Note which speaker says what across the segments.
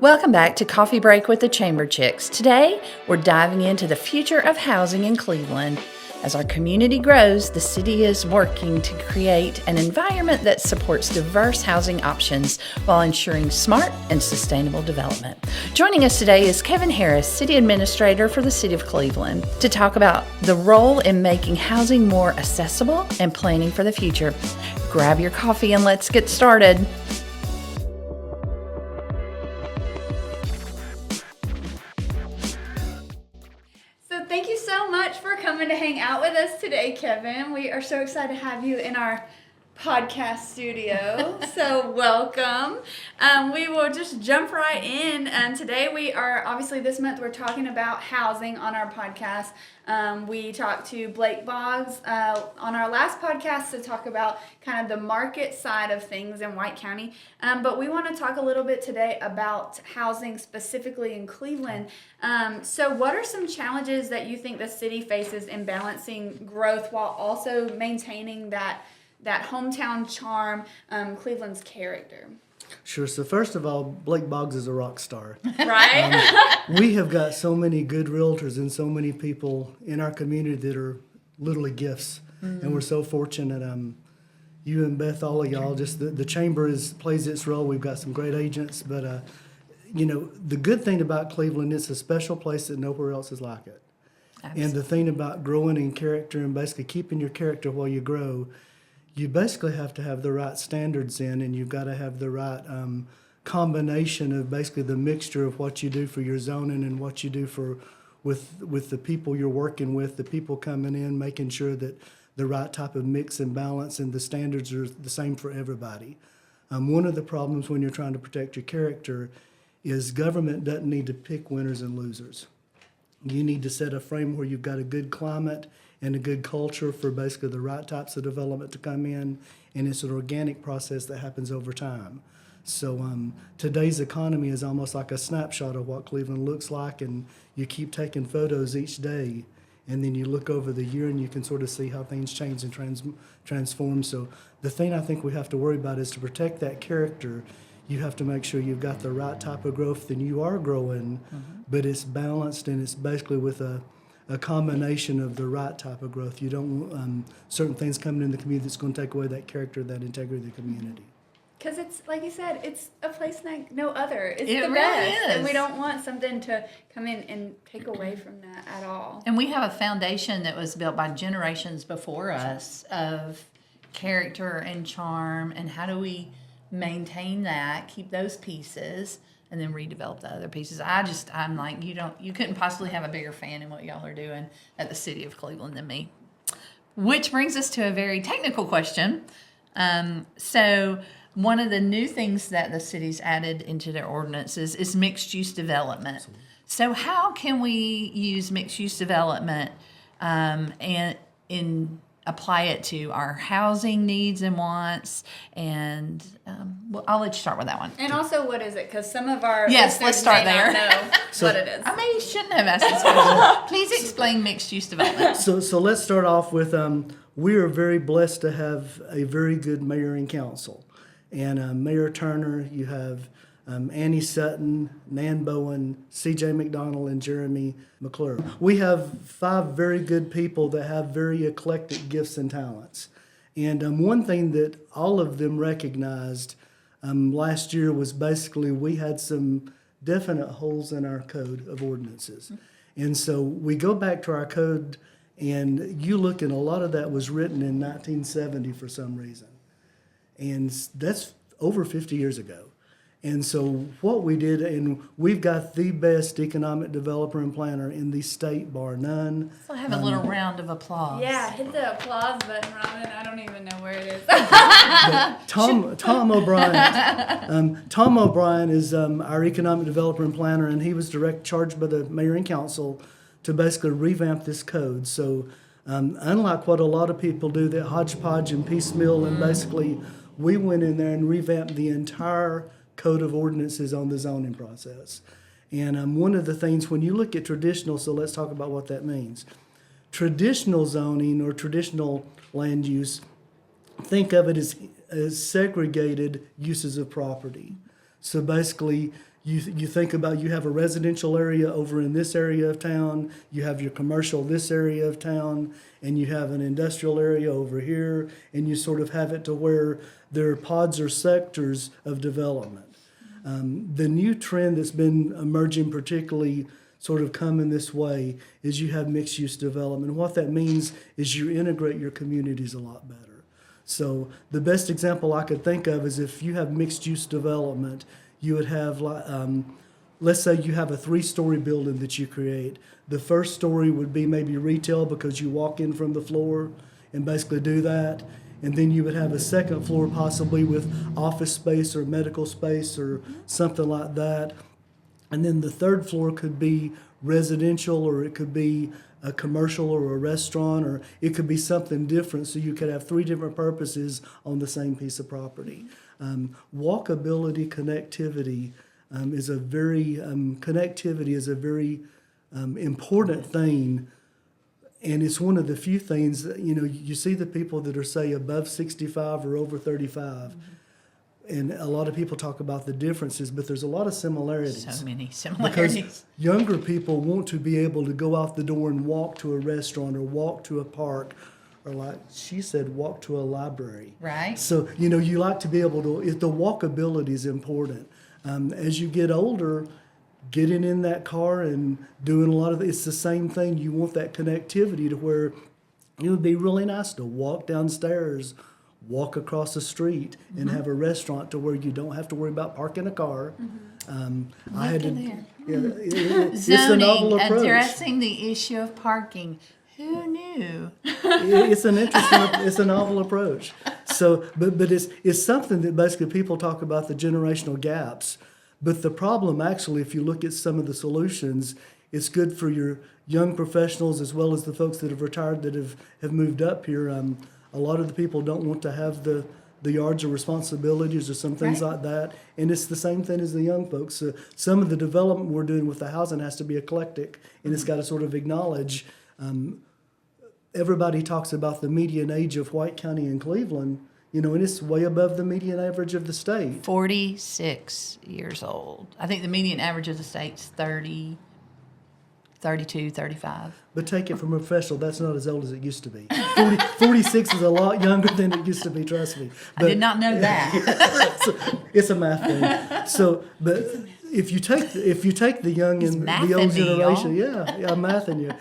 Speaker 1: Welcome back to Coffee Break with the Chamber Chicks. Today, we're diving into the future of housing in Cleveland. As our community grows, the city is working to create an environment that supports diverse housing options while ensuring smart and sustainable development. Joining us today is Kevin Harris, City Administrator for the City of Cleveland, to talk about the role in making housing more accessible and planning for the future. Grab your coffee and let's get started.
Speaker 2: Thank you so much for coming to hang out with us today, Kevin. We are so excited to have you in our podcast studio. So welcome. We will just jump right in. Today we are, obviously this month we're talking about housing on our podcast. We talked to Blake Boggs on our last podcast to talk about kind of the market side of things in White County. But we want to talk a little bit today about housing specifically in Cleveland. So what are some challenges that you think the city faces in balancing growth while also maintaining that hometown charm, Cleveland's character?
Speaker 3: Sure. So first of all, Blake Boggs is a rock star.
Speaker 2: Right?
Speaker 3: We have got so many good realtors and so many people in our community that are literally gifts. And we're so fortunate. You and Beth, all of y'all, just the chamber plays its role. We've got some great agents. But, the good thing about Cleveland, it's a special place that nowhere else is like it. Absolutely. And the thing about growing in character and basically keeping your character while you grow, you basically have to have the right standards in, and you've got to have the right combination of basically the mixture of what you do for your zoning and what you do with the people you're working with, the people coming in, making sure that the right type of mix and balance and the standards are the same for everybody. One of the problems when you're trying to protect your character is government doesn't need to pick winners and losers. You need to set a frame where you've got a good climate and a good culture for basically the right types of development to come in, and it's an organic process that happens over time. So today's economy is almost like a snapshot of what Cleveland looks like, and you keep taking photos each day, and then you look over the year and you can sort of see how things change and transform. So the thing I think we have to worry about is to protect that character. You have to make sure you've got the right type of growth, and you are growing, but it's balanced and it's basically with a combination of the right type of growth. You don't want certain things coming in the community that's going to take away that character, that integrity of the community.
Speaker 2: Because it's, like you said, it's a place like no other. It's
Speaker 1: It
Speaker 2: the
Speaker 1: really
Speaker 2: best.
Speaker 1: is.
Speaker 2: And we don't want something to come in and take away from that at all.
Speaker 1: And we have a foundation that was built by generations before us of character and charm, and how do we maintain that, keep those pieces, and then redevelop the other pieces. I'm like, you couldn't possibly have a bigger fan in what y'all are doing at the City of Cleveland than me. Which brings us to a very technical question. So one of the new things that the city's added into their ordinances is mixed-use development. Absolutely. So how can we use mixed-use development and apply it to our housing needs and wants? And I'll let you start with that one.
Speaker 2: And also, what is it? Because some of our
Speaker 1: let's start
Speaker 2: may
Speaker 1: there.
Speaker 2: not know what it is.
Speaker 1: I maybe shouldn't have asked this question. Please explain mixed-use development.
Speaker 3: So let's start off with we are very blessed to have a very good mayor and council. And Mayor Turner, you have Annie Sutton, Nan Bowen, C.J. McDonald, and Jeremy McClure. We have 5 very good people that have very eclectic gifts and talents. And one thing that all of them recognized last year was basically we had some definite holes in our code of ordinances. And so we go back to our code, and you look, and a lot of that was written in 1970 for some reason. And that's over 50 years ago. And so what we did, and we've got the best economic developer and planner in the state, bar none.
Speaker 1: So have a little round of applause.
Speaker 2: Yeah, hit the applause button, Robin. I don't even know where it is.
Speaker 3: Tom O'Brien. Tom O'Brien is our economic developer and planner, and he was direct charged by the mayor and council to basically revamp this code. So unlike what a lot of people do, that hodgepodge and piecemeal, and basically we went in there and revamped the entire code of ordinances on the zoning process. And one of the things, when you look at traditional, so let's talk about what that means. Traditional zoning or traditional land use, think of it as segregated uses of property. So basically, You think about, you have a residential area over in this area of town, you have your commercial this area of town, and you have an industrial area over here, and you sort of have it to where there are pods or sectors of development. The new trend that's been emerging, particularly sort of coming this way, is you have mixed-use development. And what that means is you integrate your communities a lot better. So the best example I could think of is if you have mixed-use development, you would have, let's say you have a 3-story building that you create. The first story would be maybe retail because you walk in from the floor and basically do that. And then you would have a second floor possibly with office space or medical space or something like that. And then the third floor could be residential, or it could be a commercial or a restaurant, or it could be something different. So you could have 3 different purposes on the same piece of property. Walkability, connectivity is a very important thing, and it's one of the few things that, you see the people that are, say, above 65 or over 35, and a lot of people talk about the differences, but there's a lot of similarities.
Speaker 1: So many similarities.
Speaker 3: Because younger people want to be able to go out the door and walk to a restaurant or walk to a park, or like she said, walk to a library.
Speaker 1: Right.
Speaker 3: So, you like to be able to, the walkability is important. As you get older, getting in that car and doing a lot of it's the same thing. You want that connectivity to where it would be really nice to walk downstairs, walk across the street, and have a restaurant to where you don't have to worry about parking a car. I had to, it's a novel
Speaker 1: Zoning,
Speaker 3: approach.
Speaker 1: addressing the issue of parking. Who knew?
Speaker 3: It's an interesting, it's a novel approach. So, but it's something that basically people talk about the generational gaps. But the problem, actually, if you look at some of the solutions, it's good for your young professionals as well as the folks that have retired that have moved up here. A lot of the people don't want to have the yards or responsibilities or some things like that. And it's the same thing as the young folks. Some of the development we're doing with the housing has to be eclectic, and it's got to sort of acknowledge. Everybody talks about the median age of White County and Cleveland, and it's way above the median average of the state.
Speaker 1: 46 years old. I think the median average of the state's 30, 32, 35.
Speaker 3: But take it from a professional, that's not as old as it used to be. 46 is a lot younger than it used to be, trust me.
Speaker 1: I did not know that.
Speaker 3: It's a math thing. So, but if you take the young and the old generation, I'm mathing you.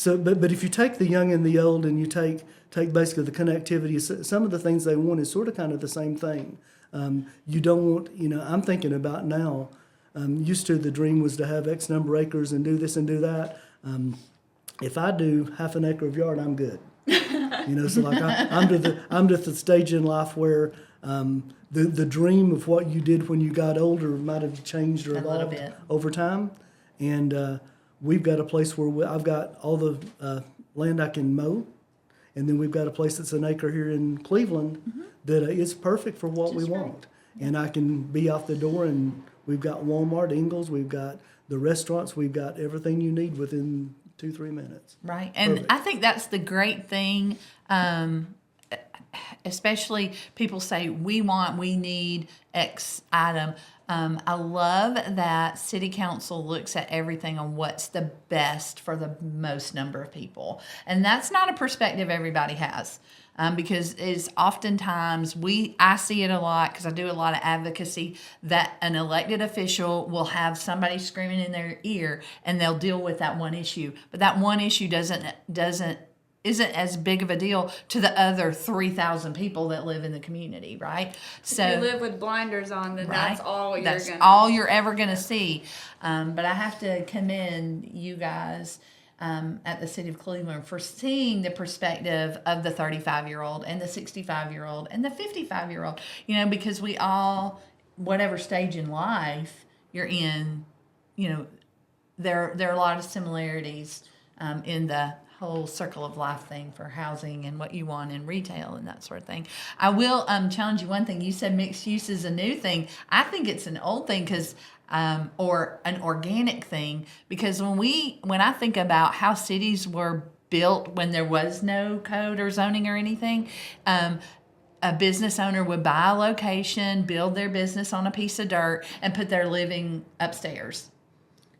Speaker 3: But if you take the young and the old, and you take basically the connectivity, some of the things they want is sort of kind of the same thing. You don't want, I'm thinking about now. Used to, the dream was to have X number of acres and do this and do that. If I do half an acre of yard, I'm good. So like I'm to the stage in life where the dream of what you did when you got older might have changed or evolved over time. And we've got a place where I've got all the land I can mow, and then we've got a place that's an acre here in Cleveland that is perfect for what we want. And I can be out the door, and we've got Walmart, Ingles, we've got the restaurants, we've got everything you need within 2-3 minutes.
Speaker 1: Right. And
Speaker 3: Perfect.
Speaker 1: I think that's the great thing, especially people say, we need X item. I love that City Council looks at everything on what's the best for the most number of people. And that's not a perspective everybody has. Because it's oftentimes, I see it a lot because I do a lot of advocacy, that an elected official will have somebody screaming in their ear and they'll deal with that one issue. But that one issue isn't as big of a deal to the other 3,000 people that live in the community, right?
Speaker 2: So if you live with blinders on, then that's all
Speaker 1: you're ever gonna see. But I have to commend you guys at the City of Cleveland for seeing the perspective of the 35-year-old and the 65-year-old and the 55-year-old, because we all, whatever stage in life you're in, there are a lot of similarities in the whole circle of life thing for housing and what you want in retail and that sort of thing. I will challenge you one thing. You said mixed use is a new thing. I think it's an old thing because or an organic thing, because when I think about how cities were built when there was no code or zoning or anything, a business owner would buy a location, build their business on a piece of dirt, and put their living upstairs.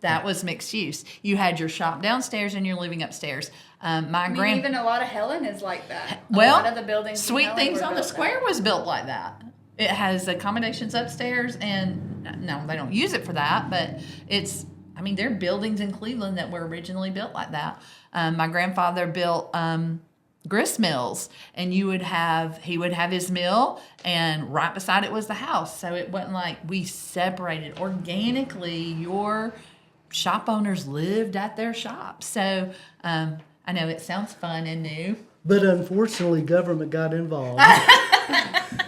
Speaker 1: That was mixed use. You had your shop downstairs and your living upstairs.
Speaker 2: Even a lot of Helen is like that.
Speaker 1: Well,
Speaker 2: a lot of the buildings in
Speaker 1: Sweet
Speaker 2: Helen
Speaker 1: Things
Speaker 2: were
Speaker 1: on the
Speaker 2: built
Speaker 1: Square
Speaker 2: that
Speaker 1: was built like that. It has accommodations upstairs, and no, they don't use it for that, but there are buildings in Cleveland that were originally built like that. My grandfather built grist mills, and he would have his mill, and right beside it was the house. So it wasn't like we separated organically. Your shop owners lived at their shop. So I know it sounds fun and new.
Speaker 3: But unfortunately, government got involved.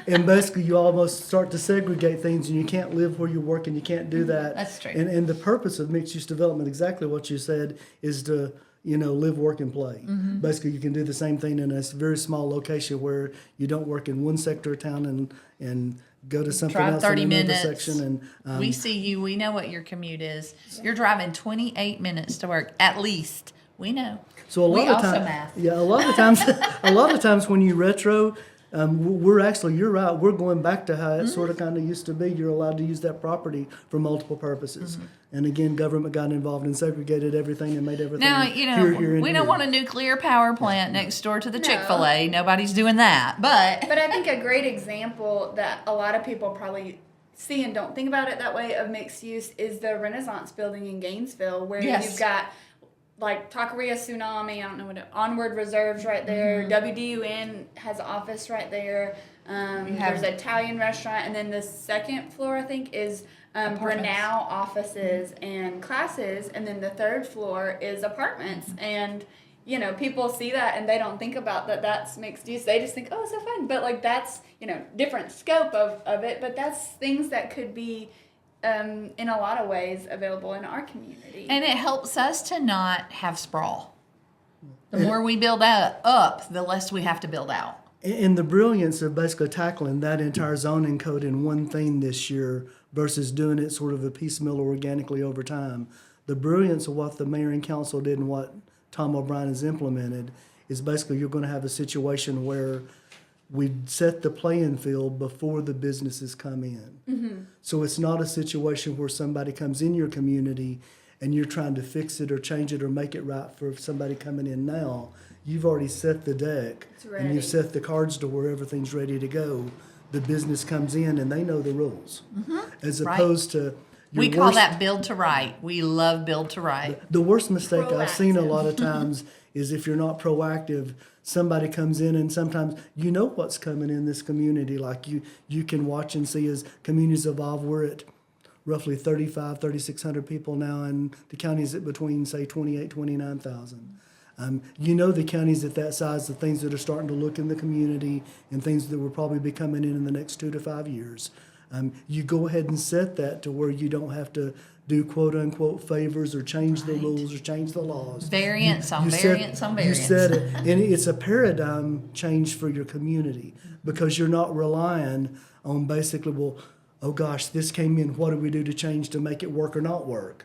Speaker 3: And basically, you almost start to segregate things, and you can't live where you work, and you can't do that.
Speaker 1: That's true.
Speaker 3: And the purpose of mixed-use development, exactly what you said, is to live, work, and play.
Speaker 1: Mm-hmm.
Speaker 3: Basically, you can do the same thing in a very small location where you don't work in one sector of town and go to something
Speaker 1: Drive
Speaker 3: else
Speaker 1: 30
Speaker 3: in another
Speaker 1: minutes.
Speaker 3: section. And
Speaker 1: We see you. We know what your commute is. You're driving 28 minutes to work, at least. We know.
Speaker 3: So a lot
Speaker 1: We
Speaker 3: of
Speaker 1: also
Speaker 3: times,
Speaker 1: math.
Speaker 3: yeah, a lot of times when you retro, we're actually, you're right, we're going back to how it sort of kind of used to be. You're allowed to use that property for multiple purposes. And again, government got involved and segregated everything and made everything
Speaker 1: Now,
Speaker 3: here, and
Speaker 1: we
Speaker 3: here.
Speaker 1: don't want a nuclear power plant next door to the Chick-fil-A. Nobody's doing that. But
Speaker 2: But I think a great example that a lot of people probably see and don't think about it that way of mixed use is the Renaissance building in Gainesville, where
Speaker 1: Yes.
Speaker 2: you've got like Taqueria Tsunami, I don't know what Onward Reserves right there. WDUN has an office right there. There's an Italian restaurant, and then the second floor I think is Brunel offices and classes, and then the third floor is apartments. And people see that and they don't think about that that's mixed use. They just think, oh, so fun. But like that's different scope of it. But that's things that could be in a lot of ways available in our community.
Speaker 1: and it helps us to not have sprawl. The more we build up, the less we have to build out.
Speaker 3: And the brilliance of basically tackling that entire zoning code in one thing this year versus doing it sort of a piecemeal organically over time. The brilliance of what the mayor and council did and what Tom O'Brien has implemented is basically you're going to have a situation where we set the playing field before the businesses come in. So it's not a situation where somebody comes in your community and you're trying to fix it or change it or make it right for somebody coming in now. You've already set the deck and you've set the cards to where everything's ready to go. The business comes in and they know the rules. As opposed to
Speaker 1: We call that build to right. We love build to right.
Speaker 3: the worst mistake I've seen a lot of times is if you're not proactive, somebody comes in and sometimes you know what's coming in this community. Like you can watch and see as communities evolve. We're at roughly 3,600 people now, and the county's at between, say, 28, 29,000. The counties at that size, the things that are starting to look in the community and things that will probably be coming in the next 2 to 5 years. You go ahead and set that to where you don't have to do quote unquote favors or change the rules or change the laws.
Speaker 1: Variance on variance on variance.
Speaker 3: You set it, and it's a paradigm change for your community because you're not relying on basically, well, oh gosh, this came in, what do we do to change to make it work or not work?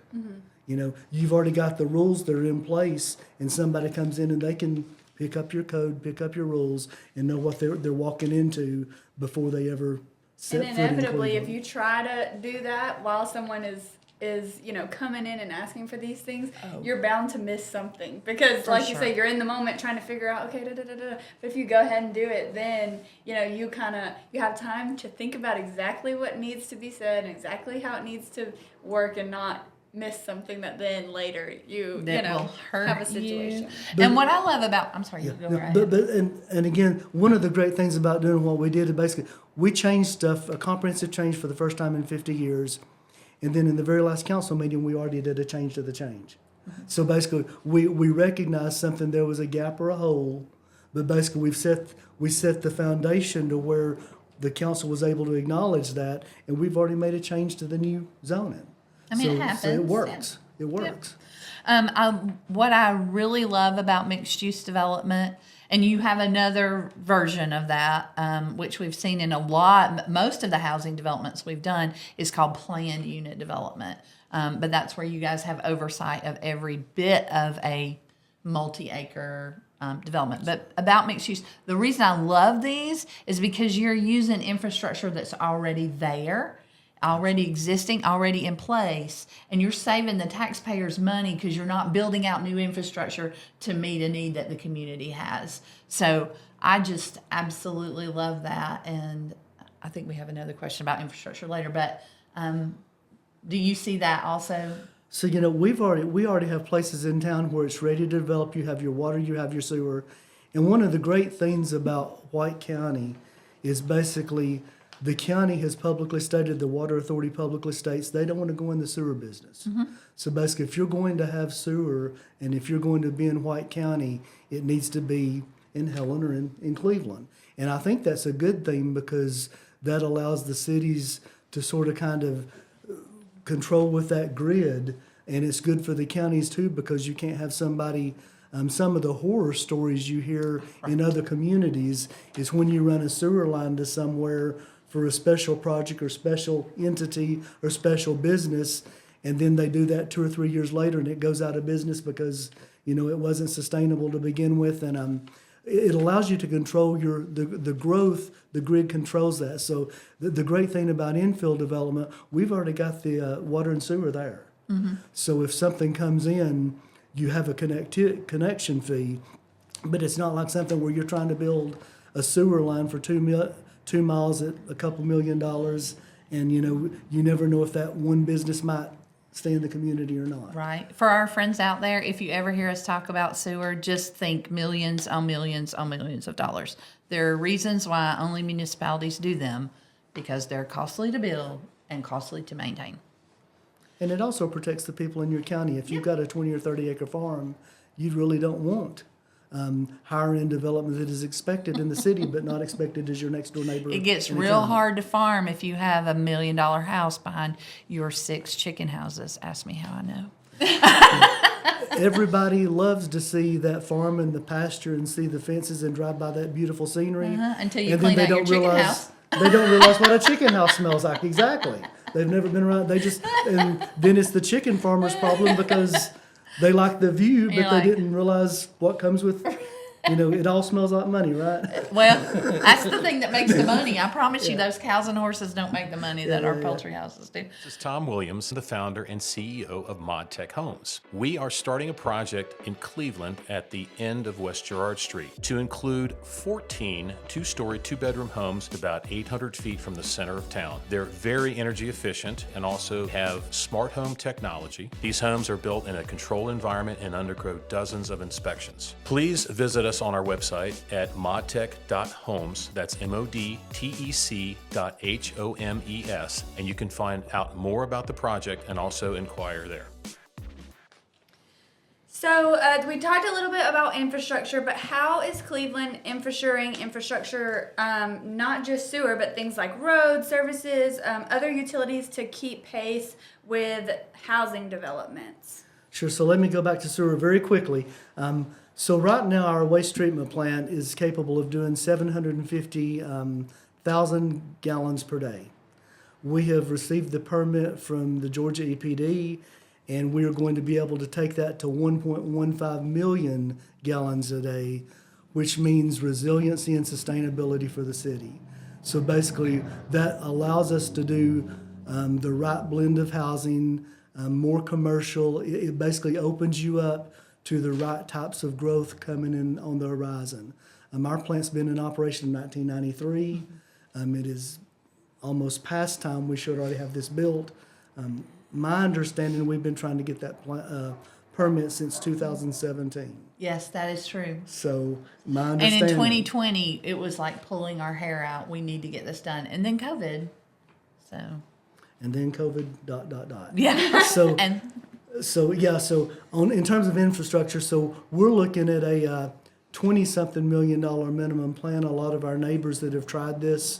Speaker 3: You've already got the rules that are in place, and somebody comes in and they can pick up your code, pick up your rules, and know what they're walking into before they ever set
Speaker 2: And
Speaker 3: foot in
Speaker 2: inevitably, if
Speaker 3: Cleveland.
Speaker 2: you try to do that while someone is coming in and asking for these things, you're bound to miss something because, like you say, you're in the moment trying to figure out But if you go ahead and do it, then you have time to think about exactly what needs to be said and exactly how it needs to work, and not miss something that then later
Speaker 1: Will hurt
Speaker 2: have a situation.
Speaker 1: And what I love about, I'm sorry, you go right ahead.
Speaker 3: But and again, one of the great things about doing what we did is basically we changed stuff, a comprehensive change for the first time in 50 years. And then in the very last council meeting, we already did a change to the change. So basically, we recognized something, there was a gap or a hole, but basically we set the foundation to where the council was able to acknowledge that, and we've already made a change to the new zoning.
Speaker 1: It happens.
Speaker 3: So it works. It works.
Speaker 1: What I really love about mixed use development, and you have another version of that, which we've seen in most of the housing developments we've done, is called planned unit development. But that's where you guys have oversight of every bit of a multi-acre development. But about mixed use, the reason I love these is because you're using infrastructure that's already there, already existing, already in place, and you're saving the taxpayers money because you're not building out new infrastructure to meet a need that the community has. So I just absolutely love that, and I think we have another question about infrastructure later, but do you see that also?
Speaker 3: So, we already have places in town where it's ready to develop. You have your water, you have your sewer. And one of the great things about White County is basically the county has publicly stated, the Water Authority publicly states, they don't want to go in the sewer business. So basically, if you're going to have sewer and if you're going to be in White County, it needs to be in Helen or in Cleveland. And I think that's a good thing because that allows the cities to sort of kind of control with that grid, and it's good for the counties too because you can't have somebody. Some of the horror stories you hear in other communities is when you run a sewer line to somewhere for a special project or special entity or special business, and then they do that 2 or 3 years later and it goes out of business because it wasn't sustainable to begin with, and it allows you to control the growth. The grid controls that. So the great thing about infill development, we've already got the water and sewer there. So if something comes in, you have a connection fee, but it's not like something where you're trying to build a sewer line for 2 miles at a couple $1 million, and you never know if that one business might stay in the community or not.
Speaker 1: Right. For our friends out there, if you ever hear us talk about sewer, just think millions on millions on millions of dollars. There are reasons why only municipalities do them, because they're costly to build and costly to maintain.
Speaker 3: And it also protects the people in your county. If you've got a 20 or 30 acre farm, you really don't want higher end development that is expected in the city but not expected as your next door neighbor.
Speaker 1: It gets
Speaker 3: in the
Speaker 1: real
Speaker 3: county.
Speaker 1: hard to farm if you have $1 million house behind your 6 chicken houses. Ask me how I know.
Speaker 3: Everybody loves to see that farm and the pasture and see the fences and drive by that beautiful scenery.
Speaker 1: Until you
Speaker 3: and
Speaker 1: clean
Speaker 3: then
Speaker 1: out your chicken house.
Speaker 3: They don't realize what a chicken house smells like. Exactly. They've never been around. And then it's the chicken farmer's problem because they like the view, but they didn't realize what comes with, it all smells like money, right?
Speaker 1: Well, that's the thing that makes the money. I promise you, those cows and horses don't make the money that our poultry houses do.
Speaker 4: This is Tom Williams, the founder and CEO of Modtec Homes. We are starting a project in Cleveland at the end of West Jarrard Street to include 14 two-story, two-bedroom homes about 800 feet from the center of town. They're very energy efficient and also have smart home technology. These homes are built in a controlled environment and undergo dozens of inspections. Please visit us on our website at modtec.homes. That's modtec.homes, and you can find out more about the project and also inquire there.
Speaker 2: So we talked a little bit about infrastructure, but how is Cleveland infrastructure, not just sewer, but things like roads, services, other utilities to keep pace with housing developments?
Speaker 3: Sure. So let me go back to sewer very quickly. So right now our waste treatment plant is capable of doing 750,000 gallons per day. We have received the permit from the Georgia EPD, and we are going to be able to take that to 1.15 million gallons a day, which means resiliency and sustainability for the city. So basically that allows us to do the right blend of housing, more commercial. It basically opens you up to the right types of growth coming in on the horizon. Our plant's been in operation in 1993. It is almost past time we should already have this built. My understanding, we've been trying to get that permit since 2017.
Speaker 1: Yes, that is true.
Speaker 3: So my
Speaker 1: And
Speaker 3: understanding.
Speaker 1: in 2020, it was like pulling our hair out. We need to get this done. And then COVID. So.
Speaker 3: And then COVID, ...
Speaker 1: Yeah.
Speaker 3: So,
Speaker 1: And
Speaker 3: so in terms of infrastructure, so we're looking at a $20-something million minimum plan. A lot of our neighbors that have tried this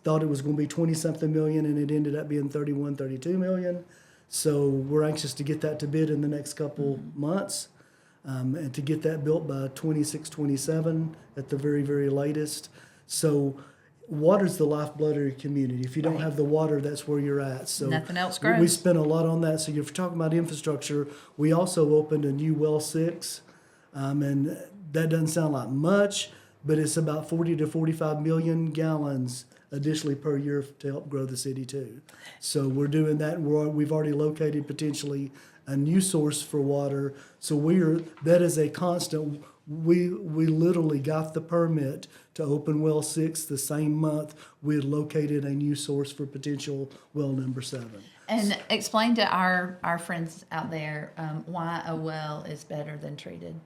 Speaker 3: thought it was going to be 20-something million, and it ended up being 32 million. So we're anxious to get that to bid in the next couple months, and to get that built by 26, 27 at the very, very latest. So water's the lifeblood of your community. If you don't have the water, that's where you're at. So
Speaker 1: nothing else
Speaker 3: we
Speaker 1: grows.
Speaker 3: spent a lot on that. So if you're talking about infrastructure, we also opened a new well 6 And that doesn't sound like much, but it's about 40 to 45 million gallons additionally per year to help grow the city too. So we're doing that. We've already located potentially a new source for water. So that is a constant. We literally got the permit to open well 6 the same month we had located a new source for potential well number 7.
Speaker 1: And explain to our friends out there why a well is better than treated.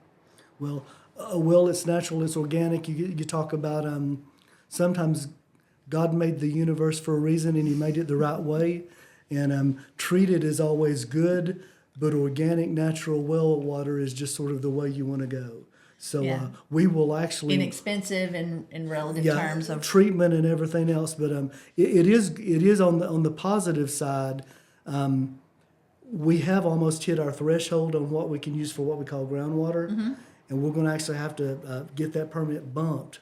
Speaker 3: Well, a well, it's natural, it's organic. You talk about sometimes God made the universe for a reason and he made it the right way. And treated is always good, but organic, natural well water is just sort of the way you want to go. So
Speaker 1: Yeah.
Speaker 3: we will actually
Speaker 1: Inexpensive in relative terms of
Speaker 3: treatment and everything else, but it is on the positive side. We have almost hit our threshold on what we can use for what we call groundwater, and we're going to actually have to get that permit bumped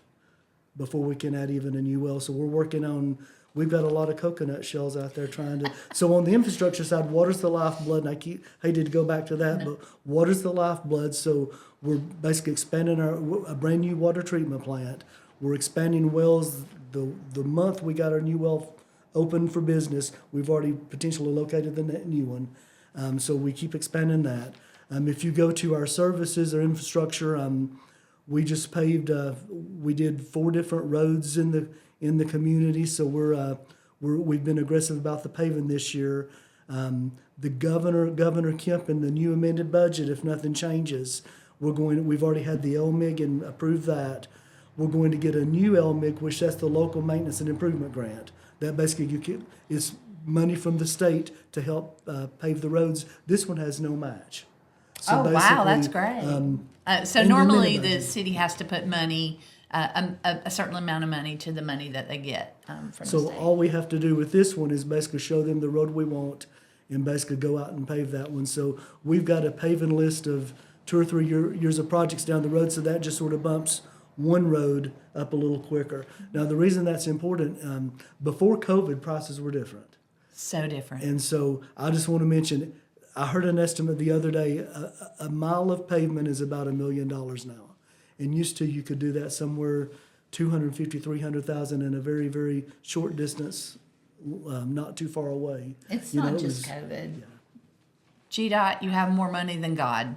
Speaker 3: before we can add even a new well. So we're working on. We've got a lot of coconut shells out there trying to. So on the infrastructure side, water's the lifeblood, and I hated to go back to that, but water's the lifeblood. So we're basically expanding a brand new water treatment plant. We're expanding wells. The month we got our new well open for business, we've already potentially located the new one. So we keep expanding that. If you go to our services or infrastructure, we just paved. We did 4 different roads in the community. So we've been aggressive about the paving this year. The Governor Kemp, in the new amended budget, if nothing changes, we've already had the LMIG and approved that. We're going to get a new LMIG, which that's the local maintenance and improvement grant. That basically is money from the state to help pave the roads. This one has no match. So
Speaker 1: oh wow, that's great. So normally the city has to put money, a certain amount of money to the money that they get from the
Speaker 3: So
Speaker 1: state.
Speaker 3: all we have to do with this one is basically show them the road we want and basically go out and pave that one. So we've got a paving list of 2 or 3 years of projects down the road, so that just sort of bumps one road up a little quicker. Now, the reason that's important, before COVID, prices were different.
Speaker 1: So different.
Speaker 3: And so I just want to mention, I heard an estimate the other day, a mile of pavement is about $1 million now. And used to, you could do that somewhere 250, 300,000 in a very, very short distance, not too far away.
Speaker 1: It's not just COVID. GDOT, you have more money than God.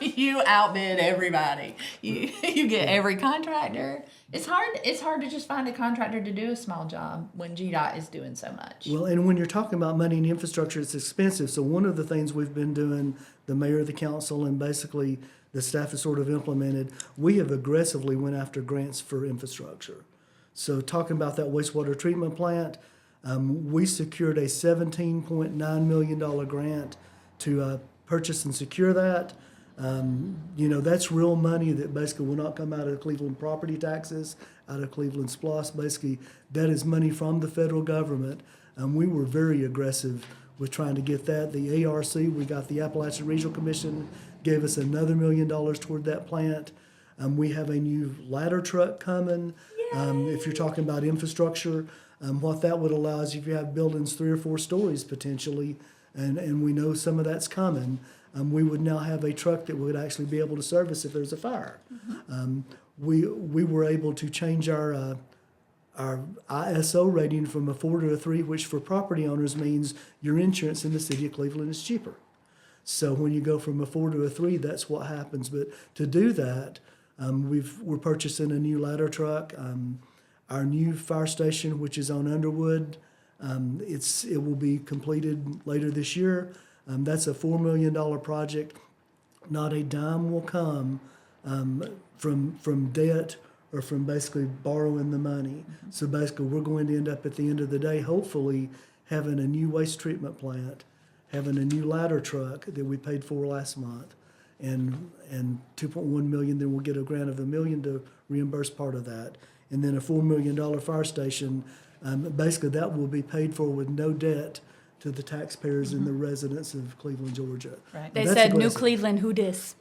Speaker 1: You outbid everybody. You get every contractor. It's hard to just find a contractor to do a small job when GDOT is doing so much.
Speaker 3: Well, and when you're talking about money and infrastructure, it's expensive. So one of the things we've been doing, the mayor, the council, and basically the staff has sort of implemented, we have aggressively went after grants for infrastructure. So talking about that wastewater treatment plant, we secured a $17.9 million grant to purchase and secure that. That's real money that basically will not come out of Cleveland property taxes, out of Cleveland SPLOST. Basically, that is money from the federal government. We were very aggressive with trying to get that. The ARC, we got the Appalachian Regional Commission, gave us another $1 million toward that plant. We have a new ladder truck coming. If you're talking about infrastructure, what that would allow is if you have buildings 3 or 4 stories potentially, and we know some of that's coming, we would now have a truck that would actually be able to service if there's a fire. We were able to change our ISO rating from a 4 to a 3, which for property owners means your insurance in the city of Cleveland is cheaper. So when you go from a 4 to a 3, that's what happens. But to do that, we're purchasing a new ladder truck. Our new fire station, which is on Underwood, it will be completed later this year. That's a $4 million project. Not a dime will come from debt or from basically borrowing the money. So basically, we're going to end up at the end of the day, hopefully, having a new waste treatment plant, having a new ladder truck that we paid for last month, and $2.1 million. Then we'll get a grant of $1 million to reimburse part of that, and then a $4 million fire station. Basically, that will be paid for with no debt to the taxpayers and the residents of Cleveland, Georgia.
Speaker 1: Right.
Speaker 2: They
Speaker 3: That's
Speaker 2: said New
Speaker 3: aggressive.
Speaker 2: Cleveland, who dis?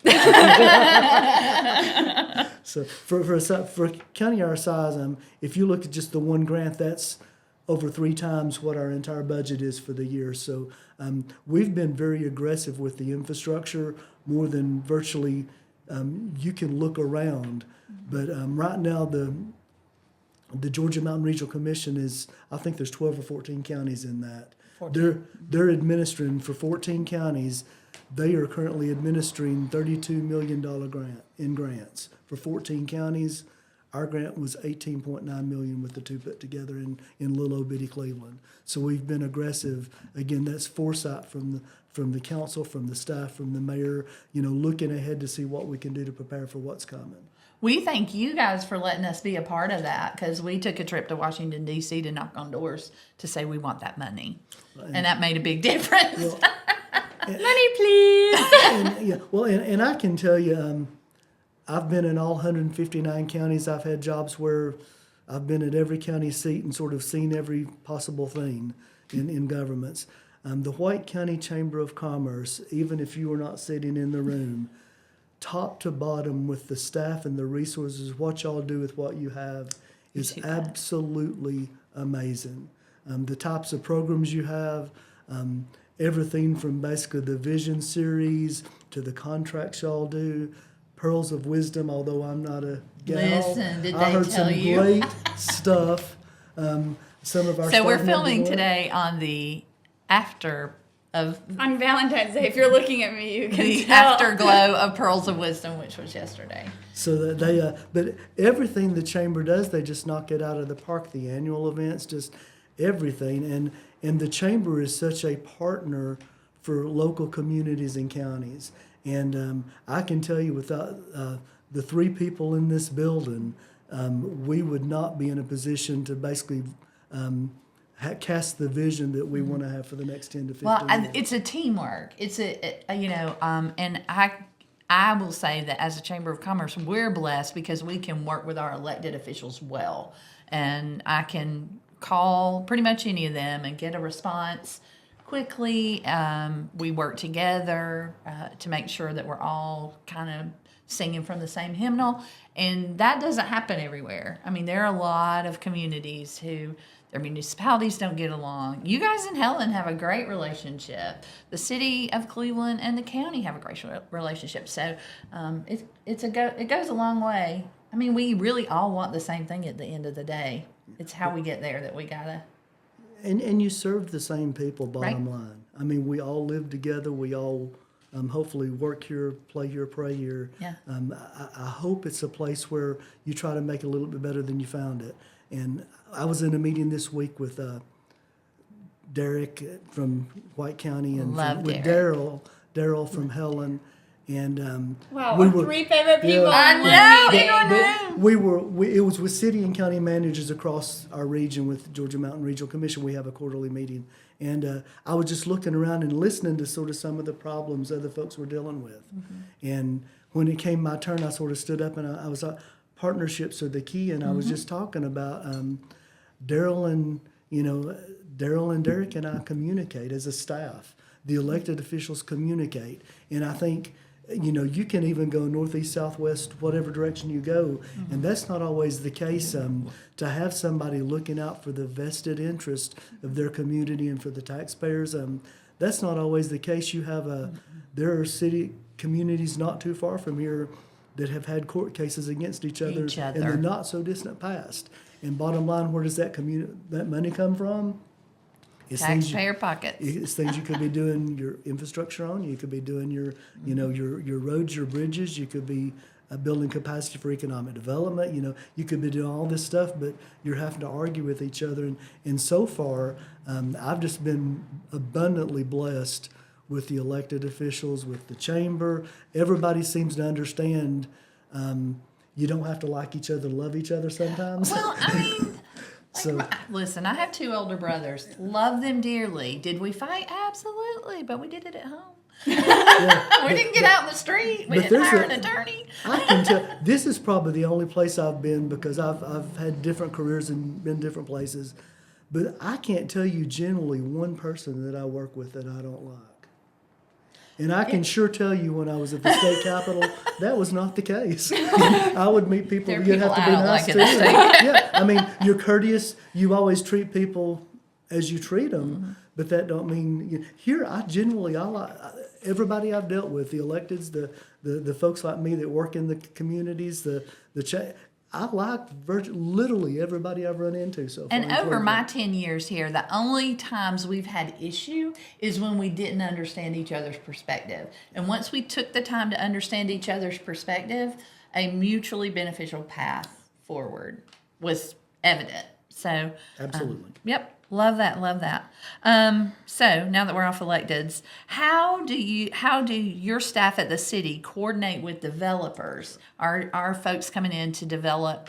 Speaker 3: So for a county our size, if you look at just the one grant, that's over 3 times what our entire budget is for the year. So we've been very aggressive with the infrastructure, more than virtually you can look around. But right now, the Georgia Mountain Regional Commission is, I think there's 12 or 14 counties in that.
Speaker 1: 14.
Speaker 3: They're administering for 14 counties. They are currently administering $32 million grants for 14 counties. Our grant was $18.9 million with the two put together in little old bitty Cleveland. So we've been aggressive. Again, that's foresight from the council, from the staff, from the mayor. Looking ahead to see what we can do to prepare for what's coming.
Speaker 1: We thank you guys for letting us be a part of that, because we took a trip to Washington, D.C. to knock on doors to say we want that money. And that made a big difference.
Speaker 3: Well,
Speaker 2: Money, please.
Speaker 3: And I can tell you, I've been in all 159 counties. I've had jobs where I've been at every county seat and sort of seen every possible thing in governments. The White County Chamber of Commerce, even if you were not sitting in the room, top to bottom with the staff and the resources, what y'all do with what you have is absolutely amazing. The types of programs you have, everything from basically the Vision Series to the contracts y'all do, Pearls of Wisdom, although I'm not a gal.
Speaker 1: Listen, did
Speaker 3: I
Speaker 1: they
Speaker 3: heard
Speaker 1: tell
Speaker 3: some
Speaker 1: you?
Speaker 3: great stuff. Some of our
Speaker 1: So we're
Speaker 3: staff
Speaker 1: filming
Speaker 3: members-
Speaker 1: today on the after of
Speaker 2: On Valentine's Day, if you're looking at me, you can
Speaker 1: the
Speaker 2: tell.
Speaker 1: afterglow of Pearls of Wisdom, which was yesterday.
Speaker 3: So that they, but everything the chamber does, they just knock it out of the park. The annual events, just everything, and the chamber is such a partner for local communities and counties. And I can tell you, without the three people in this building, we would not be in a position to basically cast the vision that we want to have for the next 10 to 15
Speaker 1: Well,
Speaker 3: years.
Speaker 1: it's a teamwork. It's and I will say that as a Chamber of Commerce, we're blessed because we can work with our elected officials well, and I can call pretty much any of them and get a response quickly. We work together to make sure that we're all kind of singing from the same hymnal, and that doesn't happen everywhere. I mean, there are a lot of communities who their municipalities don't get along. You guys in Helen have a great relationship. The city of Cleveland and the county have a great relationship. So it goes a long way. I mean, we really all want the same thing at the end of the day. It's how we get there that we gotta.
Speaker 3: And you serve the same people, bottom
Speaker 1: Right.
Speaker 3: line. I mean, we all live together. We all hopefully work here, play here, pray here.
Speaker 1: Yeah.
Speaker 3: I hope it's a place where you try to make it a little bit better than you found it. And I was in a meeting this week with Derek from White County and
Speaker 1: Love
Speaker 3: with
Speaker 1: Derek.
Speaker 3: Daryl from Helen. And
Speaker 2: Wow,
Speaker 3: we
Speaker 2: our
Speaker 3: were-
Speaker 2: three favorite people
Speaker 3: Yeah.
Speaker 2: in one
Speaker 1: I know,
Speaker 2: meeting.
Speaker 1: in one room.
Speaker 3: it was with city and county managers across our region with Georgia Mountain Regional Commission. We have a quarterly meeting. And I was just looking around and listening to sort of some of the problems other folks were dealing with.
Speaker 1: Mm-hmm.
Speaker 3: And when it came my turn, I sort of stood up and I was partnerships are the key. And I was
Speaker 1: Mm-hmm.
Speaker 3: just talking about Daryl and Derek and I communicate as a staff. The elected officials communicate. And I think, you can even go northeast, southwest, whatever direction you go, and that's not always the case. To have somebody looking out for the vested interest of their community and for the taxpayers, that's not always the case. There are communities not too far from here that have had court cases against each other in the not so distant past. And bottom line, where does that money come from? It's
Speaker 1: Taxpayer pockets.
Speaker 3: It's things you could be doing your infrastructure on. You could be doing your roads, your bridges. You could be building capacity for economic development. You could be doing all this stuff, but you're having to argue with each other. And so far, I've just been abundantly blessed with the elected officials, with the chamber. Everybody seems to understand you don't have to like each other to love each other sometimes.
Speaker 1: Well, I mean,
Speaker 3: So
Speaker 1: listen, I have two older brothers. Love them dearly. Did we fight? Absolutely, but we did it at home. We didn't get out in the street. We
Speaker 3: But
Speaker 1: didn't
Speaker 3: there's
Speaker 1: hire
Speaker 3: a-
Speaker 1: an attorney.
Speaker 3: I can tell this is probably the only place I've been because I've had different careers and been different places, but I can't tell you generally one person that I work with that I don't like. And I can sure tell you when I was at the state capitol, that was not the case. I would meet people
Speaker 1: There are
Speaker 3: you'd have to
Speaker 1: people
Speaker 3: be
Speaker 1: I don't
Speaker 3: nice
Speaker 1: like
Speaker 3: to.
Speaker 1: in the state.
Speaker 3: Yeah, I mean, you're courteous. You always treat people as you treat them. but that don't mean here. I genuinely, I like everybody I've dealt with, the electeds, the folks like me that work in the communities, I like literally everybody I've run into so far.
Speaker 1: And
Speaker 3: in
Speaker 1: over
Speaker 3: Cleveland.
Speaker 1: my 10 years here, the only times we've had issue is when we didn't understand each other's perspective. And once we took the time to understand each other's perspective, a mutually beneficial path forward was evident. So,
Speaker 3: Absolutely.
Speaker 1: Yep. Love that. Love that. So now that we're off electeds, how do your staff at the city coordinate with developers? Our folks coming in to develop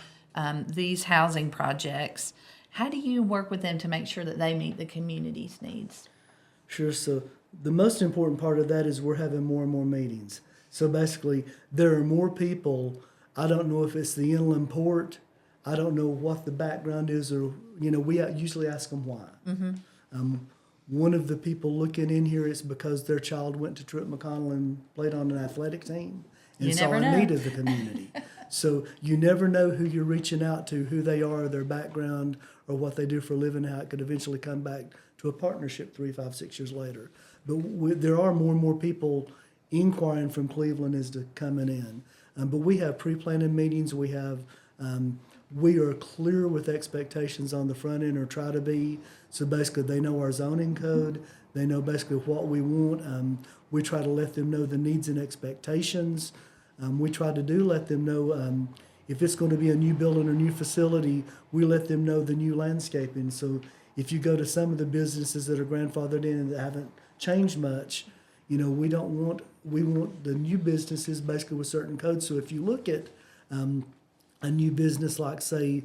Speaker 1: these housing projects? How do you work with them to make sure that they meet the community's needs?
Speaker 3: Sure. So the most important part of that is we're having more and more meetings. So basically, there are more people. I don't know if it's the inland port. I don't know what the background is, or we usually ask them why. Mm-hmm. One of the people looking in here is because their child went to Truett McConnell and played on an athletic team and saw a need of the community. So you never know who you're reaching out to, who they are, their background, or what they do for a living, how it could eventually come back to a partnership 3, 5, 6 years later. But there are more and more people inquiring from Cleveland as to coming in. But we have pre-planning meetings. We are clear with expectations on the front end, or try to be. So basically, they know our zoning code. They know basically what we want. We try to let them know the needs and expectations. We try to let them know if it's going to be a new building or new facility, we let them know the new landscaping. So if you go to some of the businesses that are grandfathered in and that haven't changed much, we want the new businesses basically with certain codes. So if you look at a new business like, say,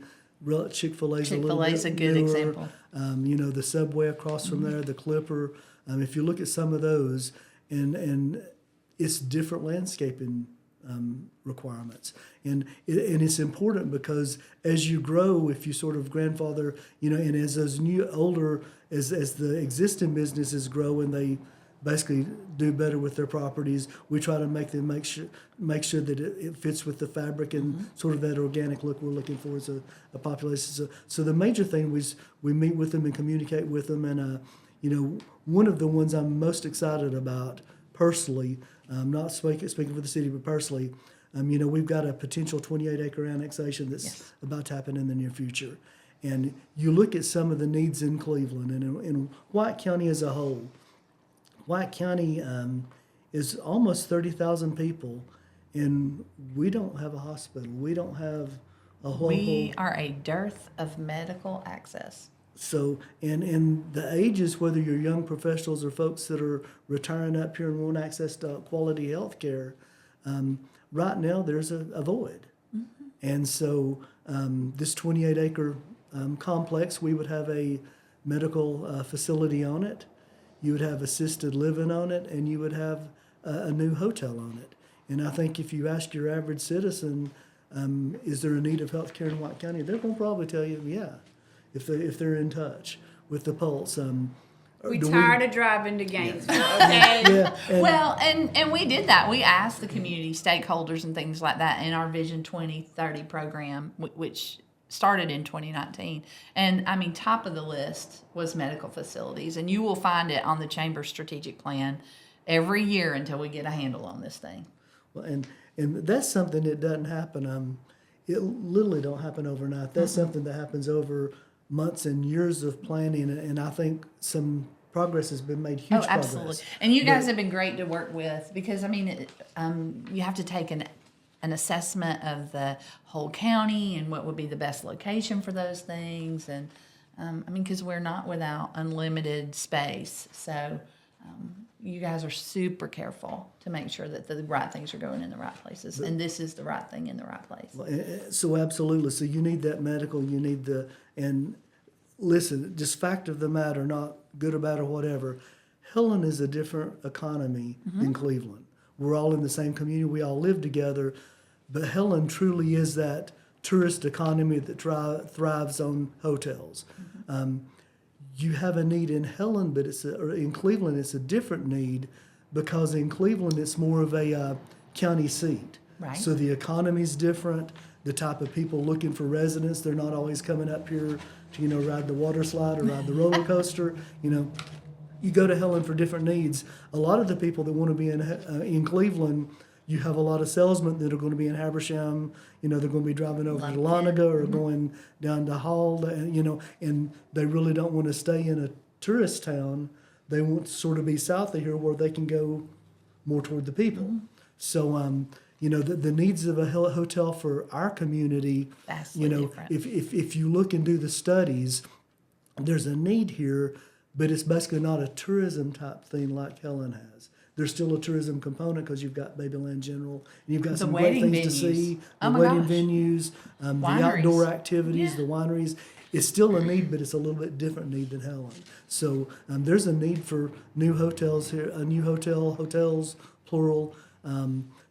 Speaker 3: Chick-fil-A's
Speaker 1: a good
Speaker 3: newer,
Speaker 1: example.
Speaker 3: The Subway across from there, the Clipper. If you look at some of those, and it's different landscaping requirements, and it's important because as you grow, if you sort of grandfather, and as those new older, as the existing businesses grow and they basically do better with their properties, we try to make sure that it fits with the fabric and sort of that organic look we're looking for as a population. So the major thing was we meet with them and communicate with them, and one of the ones I'm most excited about personally, not speaking for the city, but personally, we've got a potential 28-acre annexation that's about to happen in the near future. And you look at some of the needs in Cleveland and in White County as a whole. White County is almost 30,000 people, and we don't have a hospital. We don't have a whole.
Speaker 1: We are a dearth of medical access.
Speaker 3: So, and the ages, whether you're young professionals or folks that are retiring up here and want access to quality health care, right now there's a void. Mm-hmm. And so this 28-acre complex, we would have a medical facility on it. You would have assisted living on it, and you would have a new hotel on it. And I think if you ask your average citizen, is there a need of health care in White County, they're going to probably tell you, yeah, if they're in touch with the pulse.
Speaker 2: We tired of driving to Gainesville, okay?
Speaker 1: Yeah, and we did that. We asked the community stakeholders and things like that in our Vision 2030 program, which started in 2019. And I mean, top of the list was medical facilities. And you will find it on the Chamber's strategic plan every year until we get a handle on this thing.
Speaker 3: Well, and that's something that doesn't happen. It literally don't happen overnight. That's something that happens over months and years of planning. And I think some progress has been made, huge progress.
Speaker 1: Absolutely. And you guys have been great to work with because, I mean, you have to take an assessment of the whole county and what would be the best location for those things. And because we're not without unlimited space. So you guys are super careful to make sure that the right things are going in the right places. And this is the right thing in the right place.
Speaker 3: So absolutely. So you need that medical, you need and listen, just fact of the matter, not good or bad or whatever, Helen is a different economy than Cleveland. We're all in the same community. We all live together. But Helen truly is that tourist economy that thrives on hotels. You have a need in Helen, but in Cleveland, it's a different need because in Cleveland, it's more of a county seat.
Speaker 1: Right.
Speaker 3: So the economy's different. The type of people looking for residence, they're not always coming up here to, ride the water slide or ride the roller coaster. you go to Helen for different needs. A lot of the people that want to be in Cleveland, you have a lot of salesmen that are going to be in Habersham. They're going to be driving over to Lanaga or going down to Hall, and they really don't want to stay in a tourist town. They want to sort of be south of here where they can go more toward the people. So, the needs of a hotel for our community,
Speaker 1: Vastly different.
Speaker 3: if you look and do the studies, there's a need here, but it's basically not a tourism type thing like Helen has. There's still a tourism component because you've got Babyland General, and you've got some great things to see, the wedding venues, the outdoor activities, the wineries. It's still a need, but it's a little bit different need than Helen. So there's a need for new hotels here, hotels, plural.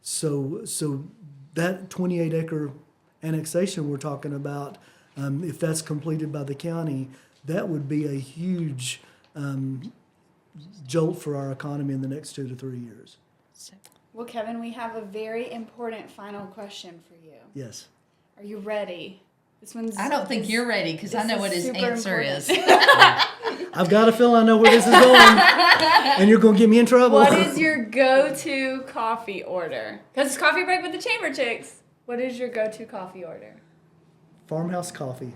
Speaker 3: So that 28-acre annexation we're talking about, if that's completed by the county, that would be a huge jolt for our economy in the next 2 to 3 years.
Speaker 2: Well, Kevin, we have a very important final question for you.
Speaker 3: Yes.
Speaker 2: Are you ready? This one's.
Speaker 1: I don't think you're ready because I know what his answer is.
Speaker 3: I've got a feeling I know where this is going, and you're going to get me in trouble.
Speaker 2: What is your go-to coffee order? Because it's Coffee Break with the Chamber Chicks. What is your go-to coffee order?
Speaker 3: Farmhouse coffee.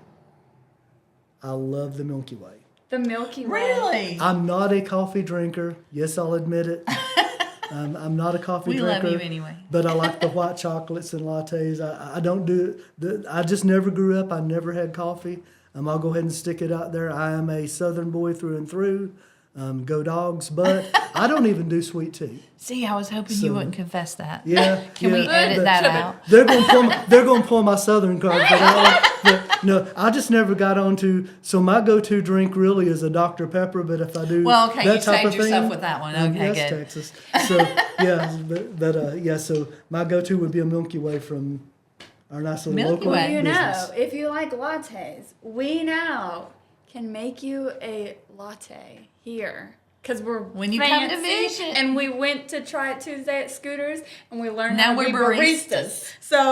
Speaker 3: I love the Milky Way.
Speaker 2: The Milky Way.
Speaker 1: Really?
Speaker 3: I'm not a coffee drinker. Yes, I'll admit it. I'm not a coffee drinker.
Speaker 1: We love you anyway.
Speaker 3: But I like the white chocolates and lattes. I don't do I just never grew up. I never had coffee. I'll go ahead and stick it out there. I am a Southern boy through and through. Go Dogs. But I don't even do sweet tea.
Speaker 1: See, I was hoping you wouldn't confess that.
Speaker 3: Yeah.
Speaker 1: Can we edit that out?
Speaker 3: They're going to pull my Southern card for that one. But no, I just never got on to. So my go-to drink really is a Dr. Pepper. But if I do
Speaker 1: okay,
Speaker 3: that
Speaker 1: you
Speaker 3: type
Speaker 1: saved
Speaker 3: of
Speaker 1: yourself
Speaker 3: thing,
Speaker 1: with that one. Okay,
Speaker 3: yes,
Speaker 1: good.
Speaker 3: Texas. So yeah, So my go-to would be a Milky Way from our nice little
Speaker 1: Milky
Speaker 3: local
Speaker 1: Way.
Speaker 3: business.
Speaker 2: If you like lattes, we now can make you a latte here. Because we're
Speaker 1: When you
Speaker 2: fancy,
Speaker 1: come to visit.
Speaker 2: and we went to try it Tuesday at Scooters, and we learned
Speaker 1: Now
Speaker 2: how to
Speaker 1: we're
Speaker 2: be
Speaker 1: baristas.
Speaker 2: So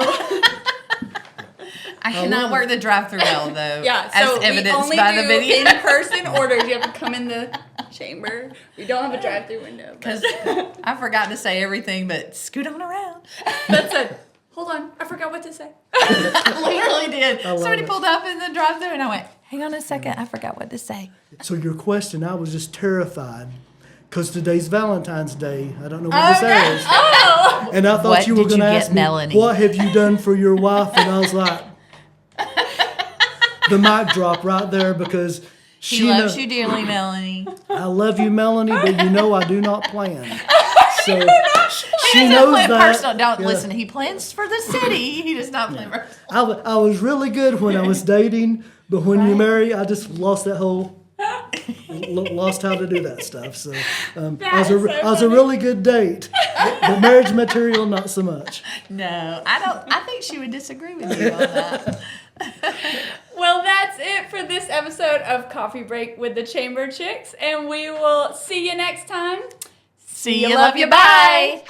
Speaker 1: I cannot work the drive-through well, though.
Speaker 2: yeah,
Speaker 1: as
Speaker 2: so
Speaker 1: evidenced
Speaker 2: we only
Speaker 1: by
Speaker 2: do
Speaker 1: the video.
Speaker 2: in-person orders. You have to come in the chamber. We don't have a drive-through window.
Speaker 1: Because I forgot to say everything, but scoot on around.
Speaker 2: That's it. Hold on, I forgot what to say.
Speaker 1: I literally did.
Speaker 3: love
Speaker 1: Somebody
Speaker 3: it.
Speaker 1: pulled up in the drive-through, and I went, "Hang on a second, I forgot what to say."
Speaker 3: So your question, I was just terrified. Because today's Valentine's Day. I don't know when this airs.
Speaker 2: Oh!
Speaker 3: And I thought
Speaker 1: What
Speaker 3: you were
Speaker 1: did
Speaker 3: going to
Speaker 1: you
Speaker 3: ask
Speaker 1: get,
Speaker 3: me,
Speaker 1: Melanie?
Speaker 3: what have you done for your wife? And I was like, the mic drop right there because
Speaker 1: He loves you dearly, Melanie.
Speaker 3: I love you, Melanie, but I do not plan. So she
Speaker 1: He doesn't
Speaker 3: knows
Speaker 1: plan
Speaker 3: that.
Speaker 1: personal. Don't
Speaker 3: Yeah.
Speaker 1: listen. He plans for the city. He does not plan personal.
Speaker 3: I was really good when I was dating, but when you marry, I just lost that whole... lost how to do that stuff. So I was a really good date, but marriage material not so much.
Speaker 1: No, I don't. I think she would disagree with you on that.
Speaker 2: Well, that's it for this episode of Coffee Break with the Chamber Chicks, and we will see you next time.
Speaker 1: See you. Love you. Bye.